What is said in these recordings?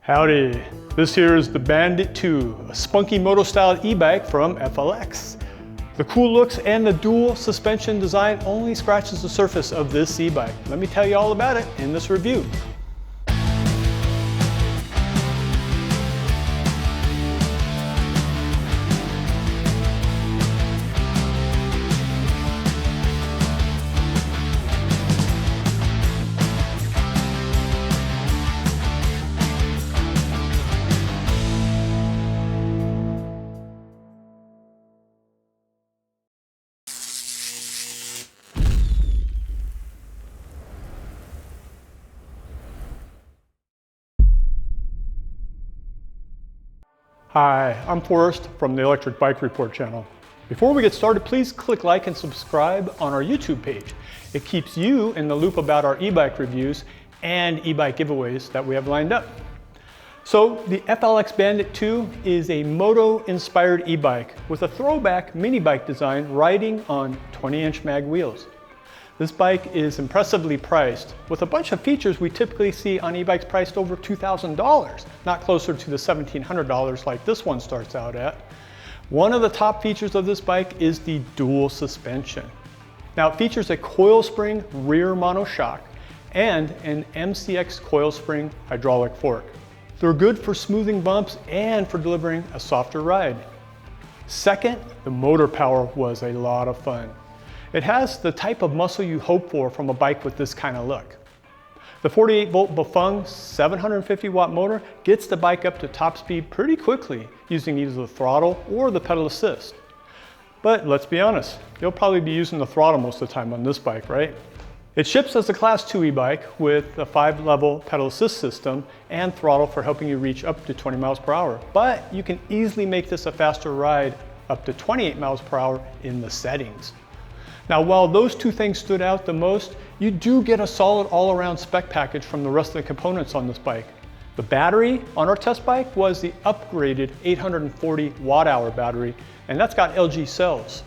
Howdy, this here is the Bandit II, a spunky moto-style e-bike from FLX. The cool looks and the dual suspension design only scratches the surface of this e-bike. Let me tell you all about it in this review. Hi, I'm Forrest from the Electric Bike Report channel. Before we get started, please click like and subscribe on our YouTube page. It keeps you in the loop about our e-bike reviews and e-bike giveaways that we have lined up. So the FLX Bandit II is a moto-inspired e-bike with a throwback mini bike design riding on 20-inch mag wheels. This bike is impressively priced with a bunch of features we typically see on e-bikes priced over $2,000, not closer to the $1,700 like this one starts out at. One of the top features of this bike is the dual suspension. Now it features a coil spring rear monoshock and an MCX coil spring hydraulic fork. They're good for smoothing bumps and for delivering a softer ride. Second, the motor power was a lot of fun. It has the type of muscle you hope for from a bike with this kind of look. The 48-volt Bafeng 750 watt motor gets the bike up to top speed pretty quickly using either the throttle or the pedal assist. But let's be honest, you'll probably be using the throttle most of the time on this bike, right? It ships as a Class 2 e-bike with a 5-level pedal assist system and throttle for helping you reach up to 20 miles per hour. But you can easily make this a faster ride up to 28 miles per hour in the settings. Now, while those two things stood out the most, you do get a solid all-around spec package from the rest of the components on this bike. The battery on our test bike was the upgraded 840 watt-hour battery, and that's got LG cells.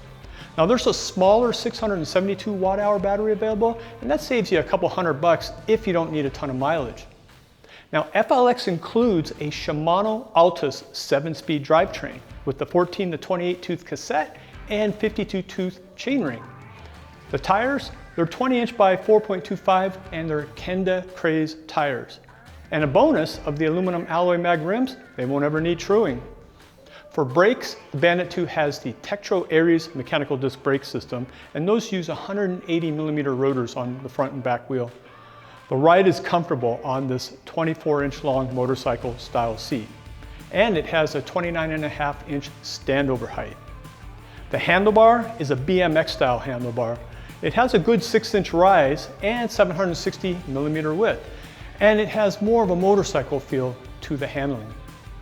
Now there's a smaller 672 watt-hour battery available, and that saves you a couple $100 if you don't need a ton of mileage. Now FLX includes a Shimano Altus 7-speed drivetrain with the 14 to 28 tooth cassette and 52 tooth chainring. The tires, they're 20-inch by 4.25 and they're Kenda Craze tires. And a bonus of the aluminum alloy mag rims, they won't ever need truing. For brakes, the Bandit II has the Tektro Aries mechanical disc brake system, and those use 180mm rotors on the front and back wheel. The ride is comfortable on this 24-inch long motorcycle style seat, and it has a 29.5-inch standover height. The handlebar is a BMX style handlebar. It has a good 6-inch rise and 760mm width, and it has more of a motorcycle feel to the handling.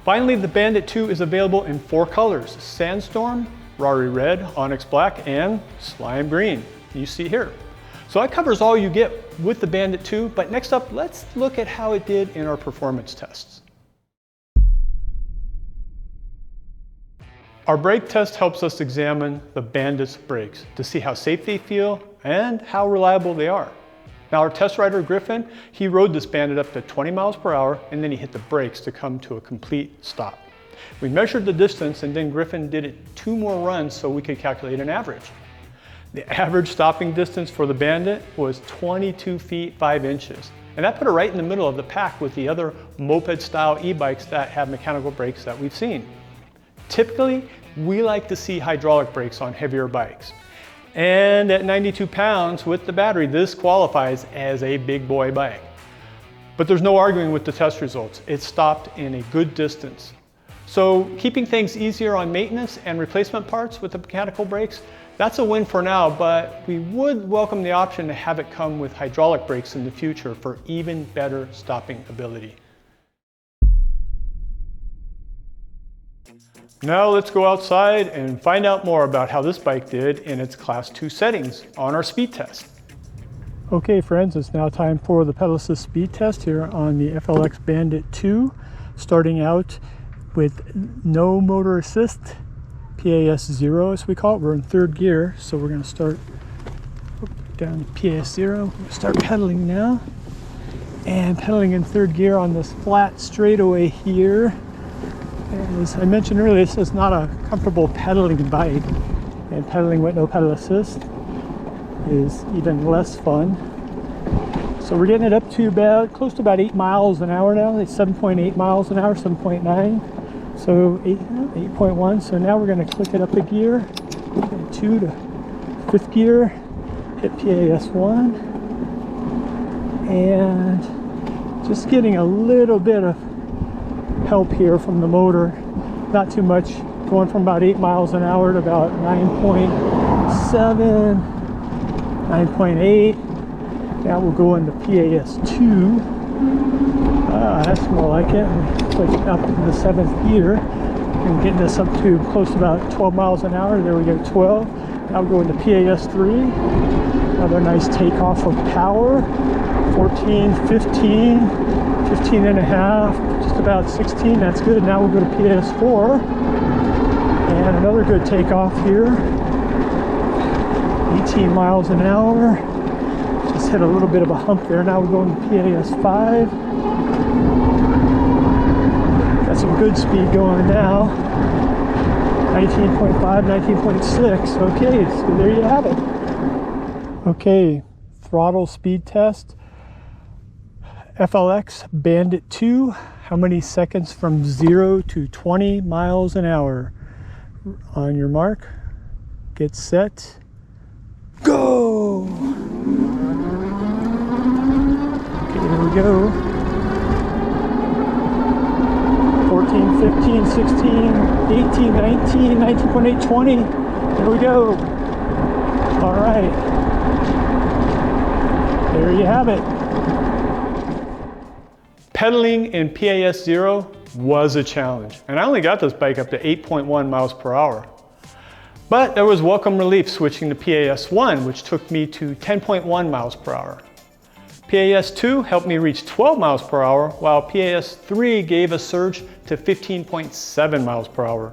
Finally, the Bandit II is available in 4 colors: Sandstorm, Rari Red, Onyx Black, and Slime Green, you see here. So that covers all you get with the Bandit II, but next up, let's look at how it did in our performance tests. Our brake test helps us examine the Bandit's brakes to see how safe they feel and how reliable they are. Now our test rider Griffin, he rode this Bandit up to 20 miles per hour and then he hit the brakes to come to a complete stop. We measured the distance and then Griffin did it 2 more runs so we could calculate an average. The average stopping distance for the Bandit was 22 feet 5 inches. And that put it right in the middle of the pack with the other moped style e-bikes that have mechanical brakes that we've seen. Typically, we like to see hydraulic brakes on heavier bikes. And at 92 pounds with the battery, this qualifies as a big boy bike. But there's no arguing with the test results. It stopped in a good distance. So keeping things easier on maintenance and replacement parts with the mechanical brakes, that's a win for now, but we would welcome the option to have it come with hydraulic brakes in the future for even better stopping ability. Now let's go outside and find out more about how this bike did in its Class 2 settings on our speed test. Okay friends, it's now time for the pedal assist speed test here on the FLX Bandit II, starting out with no motor assist, PAS 0 as we call it. We're in 3rd gear, so we're going to start down to PAS 0. Start pedaling now. and pedaling in third gear on this flat straightaway here. As I mentioned earlier, this is not a comfortable pedaling bike, and pedaling with no pedal assist is even less fun. So we're getting it up to about close to about 8 miles an hour now. It's 7.8 miles an hour, 7.9. So 8.1. So now we're going to click it up a gear, 2 to 5th gear, hit PAS 1, and just getting a little bit of help here from the motor. Not too much, going from about 8 miles an hour to about 9.7, 9.8. Now we'll go into PAS 2. That's more like it. Click up in the 7th gear and getting this up to close to about 12 miles an hour. There we go, 12. Now we'll go into PAS 3. Another nice takeoff of power. 14, 15, 15 and a half, just about 16. That's good. Now we'll go to PAS 4. And another good takeoff here. 18 miles an hour. Just hit a little bit of a hump there. Now we're going to PAS 5. Got some good speed going now. 19.5, 19.6. Okay, so there you have it. Okay, throttle speed test. FLX Bandit II. How many seconds from 0 to 20 miles an hour? On your mark, get set, go! Okay, here we go. 14, 15, 16, 18, 19, 19.8, 20. There we go. All right. There you have it. Pedaling in PAS 0 was a challenge, and I only got this bike up to 8.1 miles per hour. But there was welcome relief switching to PAS 1, which took me to 10.1 miles per hour. PAS 2 helped me reach 12 miles per hour, while PAS 3 gave a surge to 15.7 miles per hour.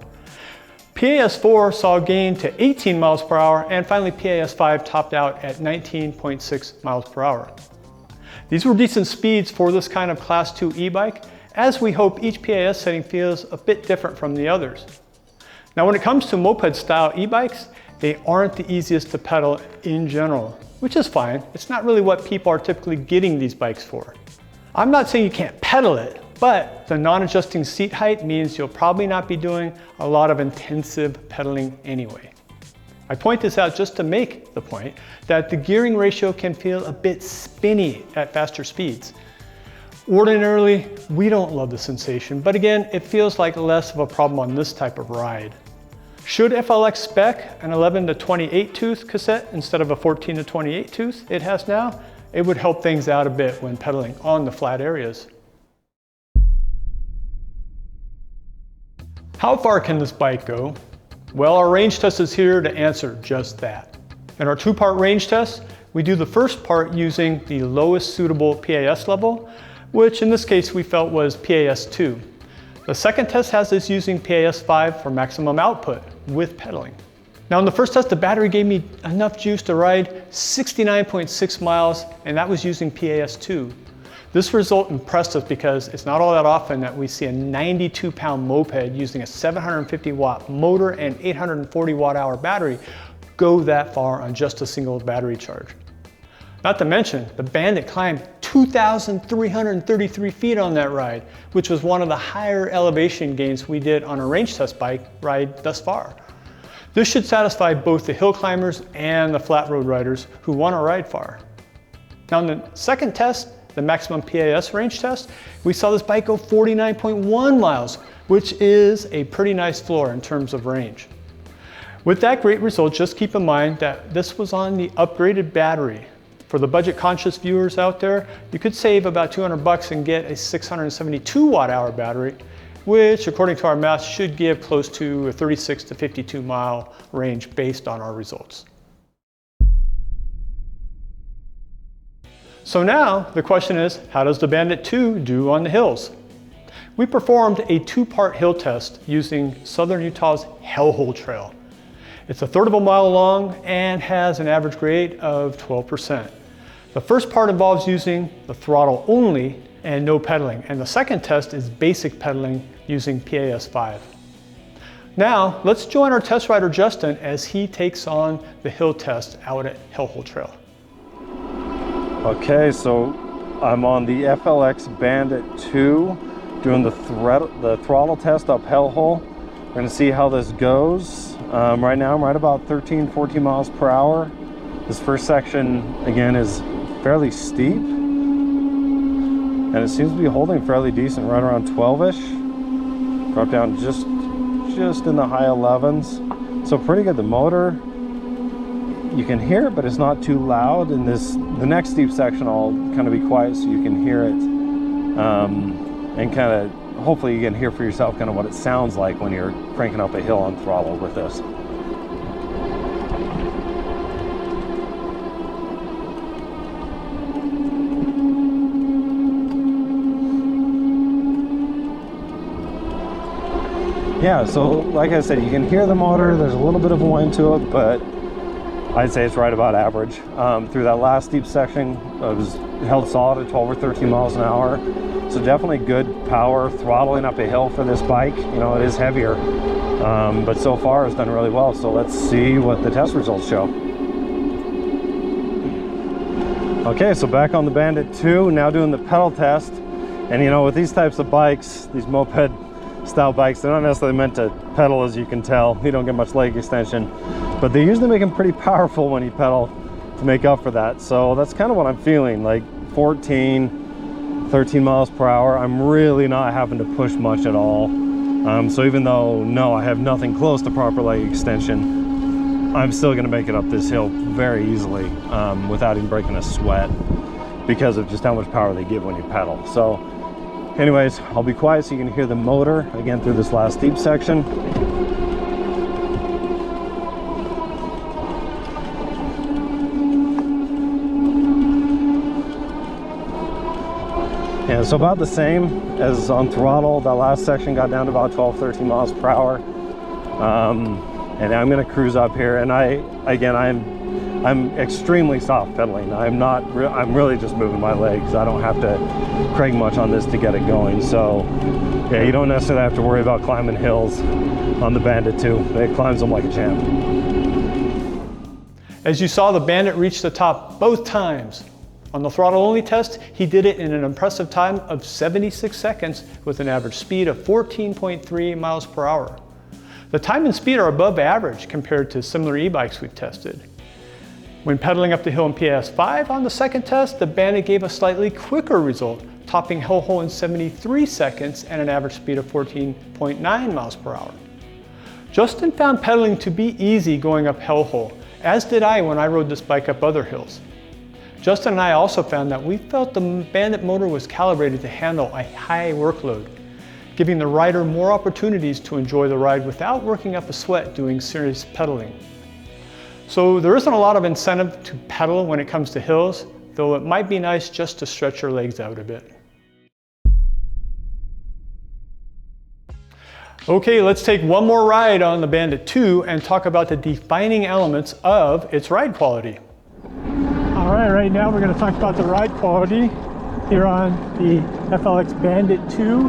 PAS 4 saw a gain to 18 miles per hour, and finally PAS 5 topped out at 19.6 miles per hour. These were decent speeds for this kind of Class 2 e-bike, as we hope each PAS setting feels a bit different from the others. Now when it comes to moped style e-bikes, they aren't the easiest to pedal in general, which is fine. It's not really what people are typically getting these bikes for. I'm not saying you can't pedal it, but the non-adjusting seat height means you'll probably not be doing a lot of intensive pedaling anyway. I point this out just to make the point that the gearing ratio can feel a bit spinny at faster speeds. Ordinarily, we don't love the sensation, but again, it feels like less of a problem on this type of ride. Should FLX spec an 11 to 28 tooth cassette instead of a 14 to 28 tooth it has now, it would help things out a bit when pedaling on the flat areas. How far can this bike go? Well, our range test is here to answer just that. In our two-part range test, we do the first part using the lowest suitable PAS level, which in this case we felt was PAS 2. The second test has us using PAS 5 for maximum output with pedaling. Now in the first test, the battery gave me enough juice to ride 69.6 miles, and that was using PAS 2. This result impressed us because it's not all that often that we see a 92-pound moped using a 750-watt motor and 840 watt-hour battery go that far on just a single battery charge. Not to mention, the Bandit climbed 2,333 feet on that ride, which was one of the higher elevation gains we did on a range test bike ride thus far. This should satisfy both the hill climbers and the flat road riders who want to ride far. Now in the second test, the maximum PAS range test, we saw this bike go 49.1 miles, which is a pretty nice floor in terms of range. With that great result, just keep in mind that this was on the upgraded battery. For the budget conscious viewers out there, you could save about $200 and get a 672 watt-hour battery, which according to our math should give close to a 36 to 52 mile range based on our results. So now the question is, how does the Bandit 2 do on the hills? We performed a two-part hill test using Southern Utah's Hellhole Trail. It's a third of a mile long and has an average grade of 12%. The first part involves using the throttle only and no pedaling, and the second test is basic pedaling using PAS5. Now, let's join our test rider Justin as he takes on the hill test out at Hellhole Trail. Okay, so I'm on the FLX Bandit II doing the throttle test up Hellhole. We're going to see how this goes. Right now I'm right about 13-14 miles per hour. This first section again is fairly steep and it seems to be holding fairly decent, right around 12ish. Drop down just in the high 11s, so pretty good. The motor, you can hear it, but it's not too loud. In the next steep section, I'll kind of be quiet so you can hear it, and kind of hopefully you can hear for yourself kind of what it sounds like when you're cranking up a hill on throttle with this. Yeah, so like I said, you can hear the motor. There's a little bit of a whine to it, but I'd say it's right about average. Through that last steep section, it was held solid at 12 or 13 miles an hour. So definitely good power throttling up a hill for this bike. You know, it is heavier, but so far it's done really well. So let's see what the test results show. Okay, so back on the Bandit II, now doing the pedal test. And you know, with these types of bikes, these moped style bikes, they're not necessarily meant to pedal, as you can tell. You don't get much leg extension, but they usually make them pretty powerful when you pedal to make up for that. So that's kind of what I'm feeling, like 13 miles per hour. I'm really not having to push much at all. So even though no, I have nothing close to proper leg extension, I'm still going to make it up this hill very easily without even breaking a sweat, because of just how much power they give when you pedal. So anyways, I'll be quiet so you can hear the motor again through this last steep section. Yeah, so about the same as on throttle. That last section got down to about 12-13 miles per hour. And I'm going to cruise up here, and I'm extremely soft pedaling. I'm really just moving my legs. I don't have to crank much on this to get it going. So yeah, you don't necessarily have to worry about climbing hills on the Bandit II. It climbs them like a champ. As you saw, the Bandit reached the top both times. On the throttle only test, he did it in an impressive time of 76 seconds with an average speed of 14.3 miles per hour. The time and speed are above average compared to similar e-bikes we've tested. When pedaling up the hill in PAS5 on the second test, the Bandit gave a slightly quicker result, topping Hellhole in 73 seconds and an average speed of 14.9 miles per hour. Justin found pedaling to be easy going up Hellhole, as did I when I rode this bike up other hills. Justin and I also found that we felt the Bandit motor was calibrated to handle a high workload, giving the rider more opportunities to enjoy the ride without working up a sweat doing serious pedaling. So there isn't a lot of incentive to pedal when it comes to hills, though it might be nice just to stretch your legs out a bit. Okay, let's take one more ride on the Bandit II and talk about the defining elements of its ride quality. All right now we're going to talk about the ride quality here on the FLX Bandit II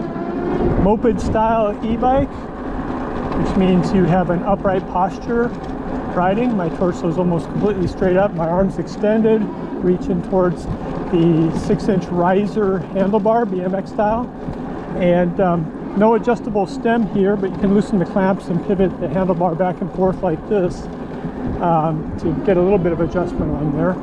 moped style e-bike, which means you have an upright posture riding. My torso is almost completely straight up, my arms extended, reaching towards the 6-inch riser handlebar, BMX style, and no adjustable stem here, but you can loosen the clamps and pivot the handlebar back and forth like this to get a little bit of adjustment on there.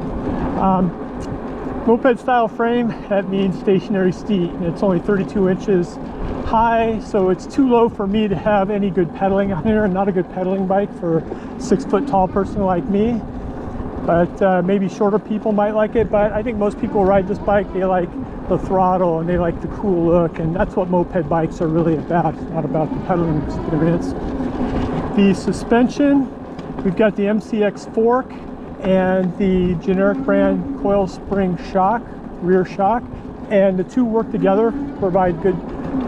Moped style frame, that means stationary seat. It's only 32 inches high, so it's too low for me to have any good pedaling on here, and not a good pedaling bike for a 6-foot tall person like me. But maybe shorter people might like it, but I think most people ride this bike, they like the throttle and they like the cool look, and that's what moped bikes are really about. It's not about the pedaling experience. The suspension, we've got the MCX fork and the generic brand coil spring shock, rear shock, and the two work together, provide good,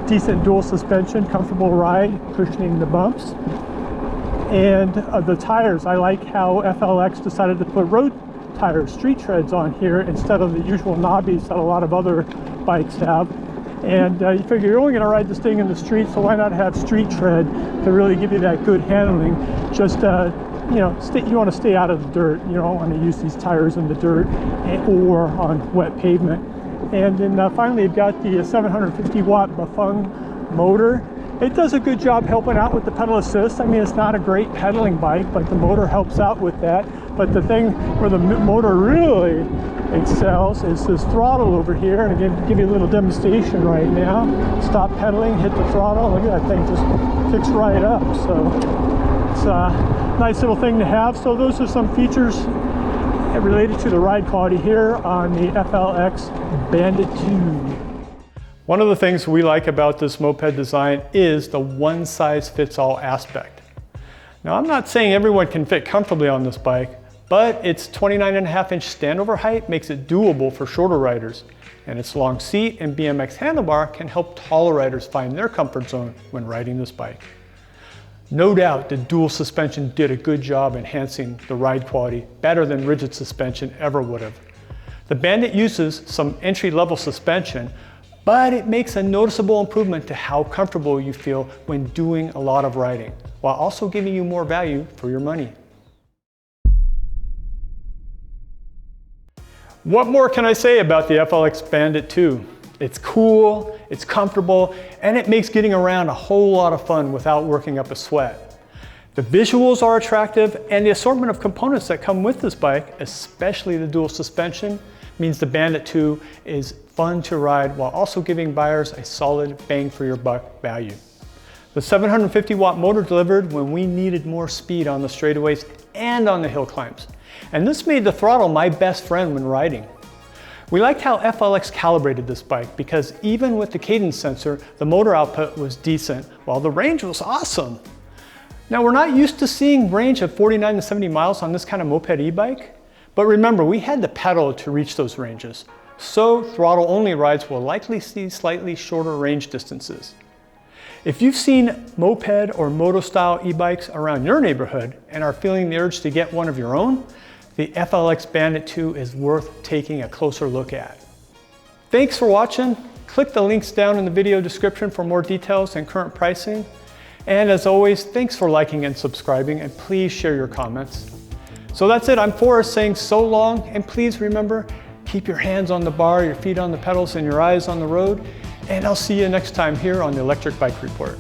decent dual suspension, comfortable ride, cushioning the bumps. And the tires, I like how FLX decided to put road tire street treads on here instead of the usual knobbies that a lot of other bikes have. And you figure you're only going to ride this thing in the street, so why not have street tread to really give you that good handling? Just you know, you want to stay out of the dirt. You don't want to use these tires in the dirt or on wet pavement. And then finally, you've got the 750 watt Bafeng motor. It does a good job helping out with the pedal assist. I mean, it's not a great pedaling bike, but the motor helps out with that. But the thing where the motor really excels is this throttle over here. And again, give you a little demonstration right now. Stop pedaling, hit the throttle. Look at that thing, just picks right up. So it's a nice little thing to have. So those are some features related to the ride quality here on the FLX Bandit II. One of the things we like about this moped design is the one-size-fits-all aspect. Now, I'm not saying everyone can fit comfortably on this bike, but its 29.5-inch standover height makes it doable for shorter riders, and its long seat and BMX handlebar can help taller riders find their comfort zone when riding this bike. No doubt the dual suspension did a good job enhancing the ride quality, better than rigid suspension ever would have. The Bandit uses some entry-level suspension, but it makes a noticeable improvement to how comfortable you feel when doing a lot of riding, while also giving you more value for your money. What more can I say about the FLX Bandit II? It's cool, it's comfortable, and it makes getting around a whole lot of fun without working up a sweat. The visuals are attractive, and the assortment of components that come with this bike, especially the dual suspension, means the Bandit II is fun to ride while also giving buyers a solid bang for your buck value. The 750 watt motor delivered when we needed more speed on the straightaways and on the hill climbs. And this made the throttle my best friend when riding. We liked how FLX calibrated this bike because even with the cadence sensor, the motor output was decent while the range was awesome. Now, we're not used to seeing range of 49 to 70 miles on this kind of moped e-bike, but remember, we had to pedal to reach those ranges. So throttle only rides will likely see slightly shorter range distances. If you've seen moped or moto style e-bikes around your neighborhood and are feeling the urge to get one of your own, the FLX Bandit II is worth taking a closer look at. Thanks for watching. Click the links down in the video description for more details and current pricing. And as always, thanks for liking and subscribing, and please share your comments. So that's it, I'm Forrest saying so long, and please remember, keep your hands on the bar, your feet on the pedals, and your eyes on the road, and I'll see you next time here on the Electric Bike Report.